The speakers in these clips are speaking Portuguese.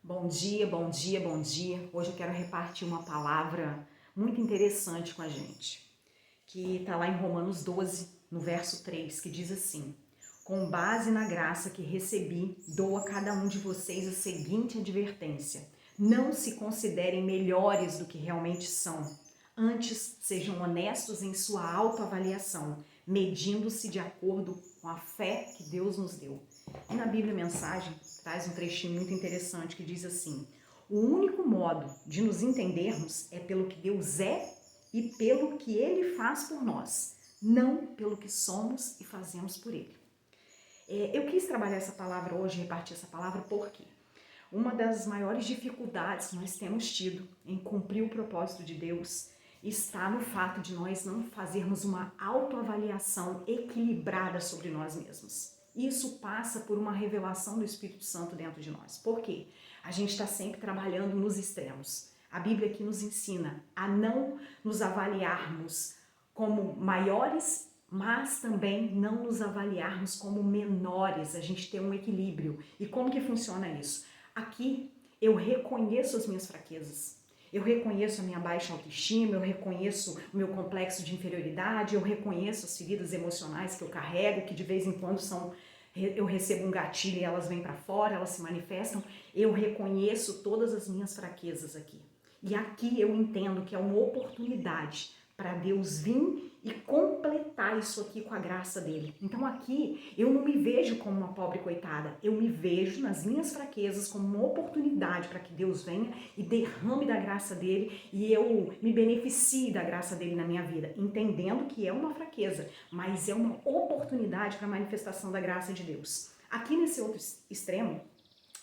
Bom dia, bom dia, bom dia. Hoje eu quero repartir uma palavra muito interessante com a gente, que está lá em Romanos 12, no verso 3, que diz assim: com base na graça que recebi, dou a cada um de vocês a seguinte advertência: não se considerem melhores do que realmente são. Antes, sejam honestos em sua autoavaliação, medindo-se de acordo com a fé que Deus nos deu. E na Bíblia Mensagem traz um trechinho muito interessante que diz assim: o único modo de nos entendermos é pelo que Deus é e pelo que Ele faz por nós, não pelo que somos e fazemos por Ele. Eu quis trabalhar essa palavra hoje, repartir essa palavra, porque uma das maiores dificuldades que nós temos tido em cumprir o propósito de Deus está no fato de nós não fazermos uma autoavaliação equilibrada sobre nós mesmos. Isso passa por uma revelação do Espírito Santo dentro de nós. Por quê? A gente está sempre trabalhando nos extremos. A Bíblia aqui nos ensina a não nos avaliarmos como maiores, mas também não nos avaliarmos como menores. A gente tem um equilíbrio. E como que funciona isso? Aqui eu reconheço as minhas fraquezas, eu reconheço a minha baixa autoestima, eu reconheço o meu complexo de inferioridade, eu reconheço as feridas emocionais que eu carrego, que de vez em quando eu recebo um gatilho e elas vêm para fora, elas se manifestam. Eu reconheço todas as minhas fraquezas aqui. E aqui eu entendo que é uma oportunidade para Deus vir e completar isso aqui com a graça dele. Então aqui eu não me vejo como uma pobre coitada, eu me vejo nas minhas fraquezas como uma oportunidade para que Deus venha e derrame da graça dele e eu me beneficie da graça dele na minha vida, entendendo que é uma fraqueza, mas é uma oportunidade para a manifestação da graça de Deus. Aqui nesse outro extremo,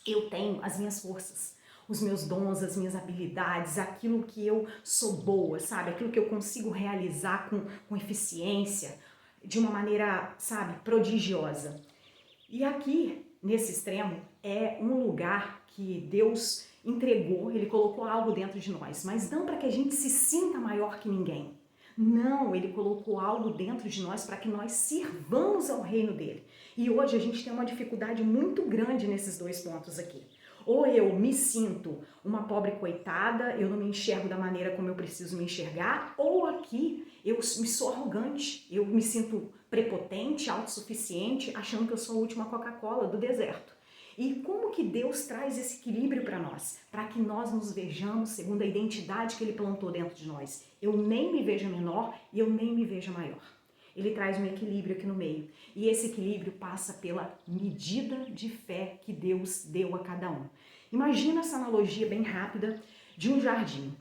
eu tenho as minhas forças, os meus dons, as minhas habilidades, aquilo que eu sou boa, sabe? Aquilo que eu consigo realizar com eficiência, de uma maneira, sabe, prodigiosa. E aqui, nesse extremo, é um lugar que Deus entregou, Ele colocou algo dentro de nós, mas não para que a gente se sinta maior que ninguém. Não, Ele colocou algo dentro de nós para que nós sirvamos ao reino dele. E hoje a gente tem uma dificuldade muito grande nesses dois pontos aqui. Ou eu me sinto uma pobre coitada, eu não me enxergo da maneira como eu preciso me enxergar, ou aqui eu me sou arrogante, eu me sinto prepotente, autossuficiente, achando que eu sou a última Coca-Cola do deserto. E como que Deus traz esse equilíbrio para nós? Para que nós nos vejamos segundo a identidade que Ele plantou dentro de nós. Eu nem me veja menor e eu nem me veja maior. Ele traz um equilíbrio aqui no meio. E esse equilíbrio passa pela medida de fé que Deus deu a cada um. Imagina essa analogia bem rápida de um jardim.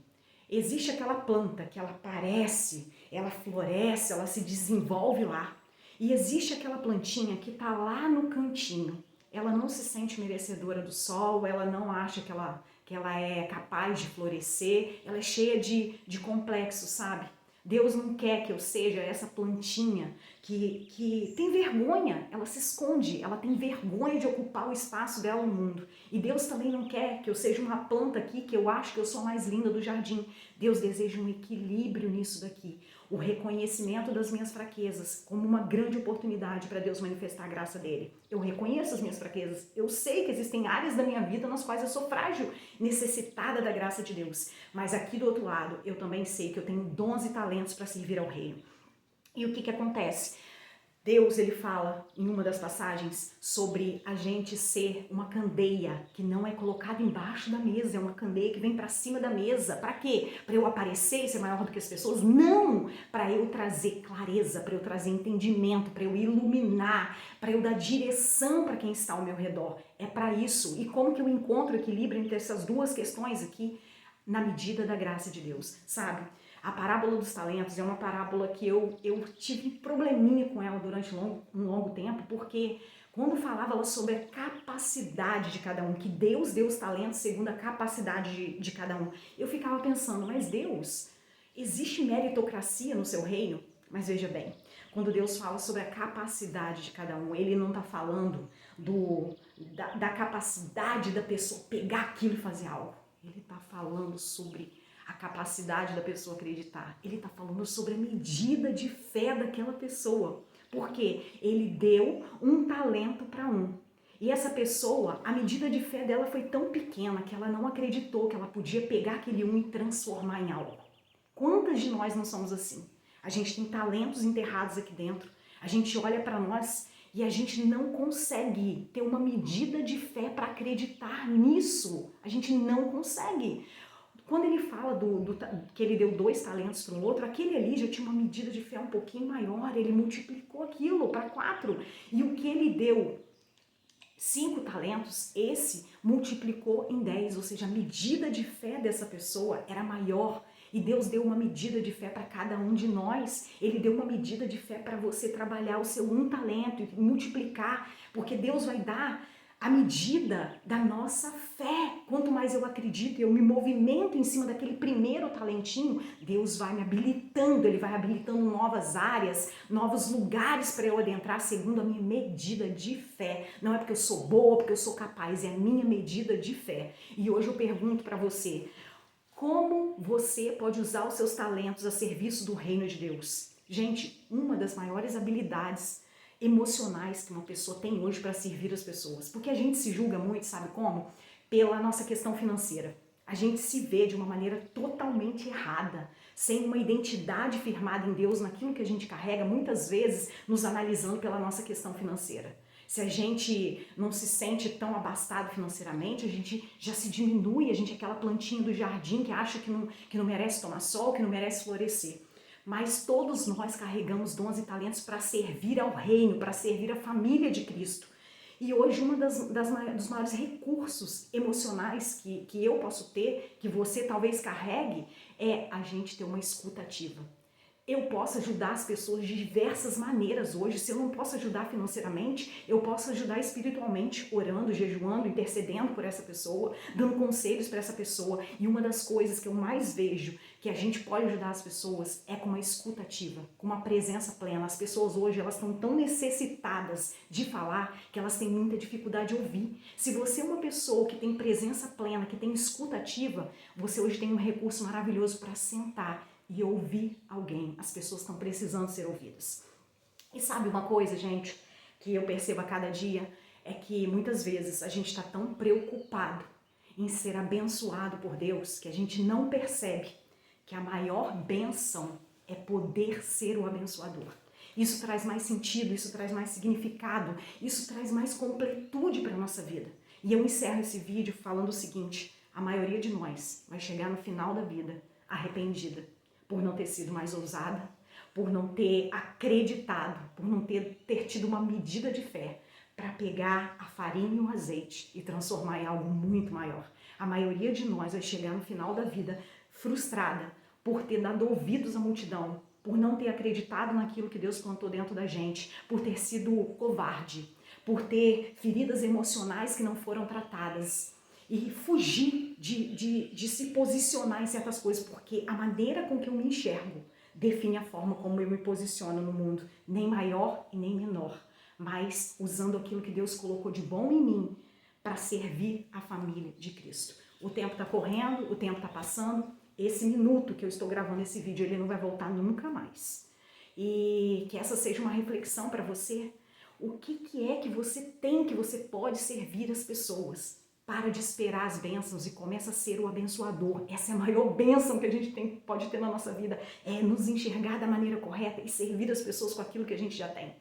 Existe aquela planta que ela aparece, ela floresce, ela se desenvolve lá. E existe aquela plantinha que está lá no cantinho. Ela não se sente merecedora do sol, ela não acha que ela é capaz de florescer, ela é cheia de complexos, sabe? Deus não quer que eu seja essa plantinha que tem vergonha, ela se esconde, ela tem vergonha de ocupar o espaço dela no mundo. E Deus também não quer que eu seja uma planta aqui que eu acho que eu sou mais linda do jardim. Deus deseja um equilíbrio nisso daqui. O reconhecimento das minhas fraquezas como uma grande oportunidade para Deus manifestar a graça dele. Eu reconheço as minhas fraquezas, eu sei que existem áreas da minha vida nas quais eu sou frágil, necessitada da graça de Deus. Mas aqui do outro lado, eu também sei que eu tenho dons e talentos para servir ao reino. E o que acontece? Deus, ele fala em uma das passagens sobre a gente ser uma candeia que não é colocada embaixo da mesa, é uma candeia que vem para cima da mesa. Para quê? Para eu aparecer e ser maior do que as pessoas? Não! Para eu trazer clareza, para eu trazer entendimento, para eu iluminar, para eu dar direção para quem está ao meu redor. É para isso. E como que eu encontro equilíbrio entre essas duas questões aqui? Na medida da graça de Deus, sabe? A parábola dos talentos é uma parábola que eu tive probleminha com ela durante um longo tempo, porque quando falava ela sobre a capacidade de cada um, que Deus deu os talentos segundo a capacidade de cada um, eu ficava pensando, mas Deus, existe meritocracia no seu reino? Mas veja bem, quando Deus fala sobre a capacidade de cada um, Ele não está falando da capacidade da pessoa pegar aquilo e fazer algo. Ele está falando sobre a capacidade da pessoa acreditar. Ele está falando sobre a medida de fé daquela pessoa. Porque ele deu um talento para um. E essa pessoa, a medida de fé dela foi tão pequena que ela não acreditou que ela podia pegar aquele e transformar em algo. Quantas de nós não somos assim? A gente tem talentos enterrados aqui dentro, a gente olha para nós e a gente não consegue ter uma medida de fé para acreditar nisso. A gente não consegue. Quando ele fala que ele deu 2 talentos para o outro, aquele ali já tinha uma medida de fé um pouquinho maior, ele multiplicou aquilo para 4. E o que ele deu 5 talentos, esse multiplicou em 10, ou seja, a medida de fé dessa pessoa era maior. E Deus deu uma medida de fé para cada um de nós. Ele deu uma medida de fé para você trabalhar o seu 1 talento e multiplicar, porque Deus vai dar a medida da nossa fé. Quanto mais eu acredito, eu me movimento em cima daquele primeiro talentinho, Deus vai me habilitando, Ele vai habilitando novas áreas, novos lugares para eu adentrar segundo a minha medida de fé. Não é porque eu sou boa, porque eu sou capaz, é a minha medida de fé. E hoje eu pergunto para você, como você pode usar os seus talentos a serviço do reino de Deus? Gente, uma das maiores habilidades emocionais que uma pessoa tem hoje para servir as pessoas. Porque a gente se julga muito, sabe como? Pela nossa questão financeira. A gente se vê de uma maneira totalmente errada, sem uma identidade firmada em Deus, naquilo que a gente carrega, muitas vezes nos analisando pela nossa questão financeira. Se a gente não se sente tão abastado financeiramente, a gente já se diminui, a gente é aquela plantinha do jardim que acha que não merece tomar sol, que não merece florescer. Mas todos nós carregamos dons e talentos para servir ao reino, para servir a família de Cristo. E hoje dos maiores recursos emocionais que eu posso ter, que você talvez carregue, é a gente ter uma escuta ativa. Eu posso ajudar as pessoas de diversas maneiras hoje. Se eu não posso ajudar financeiramente, eu posso ajudar espiritualmente, orando, jejuando, intercedendo por essa pessoa, dando conselhos para essa pessoa. E uma das coisas que eu mais vejo que a gente pode ajudar as pessoas é com uma escuta ativa, com uma presença plena. As pessoas hoje, elas estão tão necessitadas de falar que elas têm muita dificuldade de ouvir. Se você é uma pessoa que tem presença plena, que tem escuta ativa, você hoje tem um recurso maravilhoso para sentar e ouvir alguém. As pessoas estão precisando ser ouvidas. E sabe uma coisa, gente, que eu percebo a cada dia? É que muitas vezes a gente está tão preocupado em ser abençoado por Deus que a gente não percebe que a maior bênção é poder ser o abençoador. Isso traz mais sentido, isso traz mais significado, isso traz mais completude para a nossa vida. E eu encerro esse vídeo falando o seguinte: a maioria de nós vai chegar no final da vida arrependida, por não ter sido mais ousada, por não ter acreditado, por não ter tido uma medida de fé para pegar a farinha e o azeite e transformar em algo muito maior. A maioria de nós vai chegar no final da vida frustrada por ter dado ouvidos à multidão, por não ter acreditado naquilo que Deus plantou dentro da gente, por ter sido covarde, por ter feridas emocionais que não foram tratadas, e fugir de se posicionar em certas coisas, porque a maneira com que eu me enxergo define a forma como eu me posiciono no mundo, nem maior e nem menor, mas usando aquilo que Deus colocou de bom em mim para servir a família de Cristo. O tempo está correndo, o tempo está passando, esse minuto que eu estou gravando esse vídeo, ele não vai voltar nunca mais. E que essa seja uma reflexão para você. O que é que você tem, que você pode servir as pessoas? Para de esperar as bênçãos e começa a ser o abençoador. Essa é a maior bênção que a gente pode ter na nossa vida, é nos enxergar da maneira correta e servir as pessoas com aquilo que a gente já tem.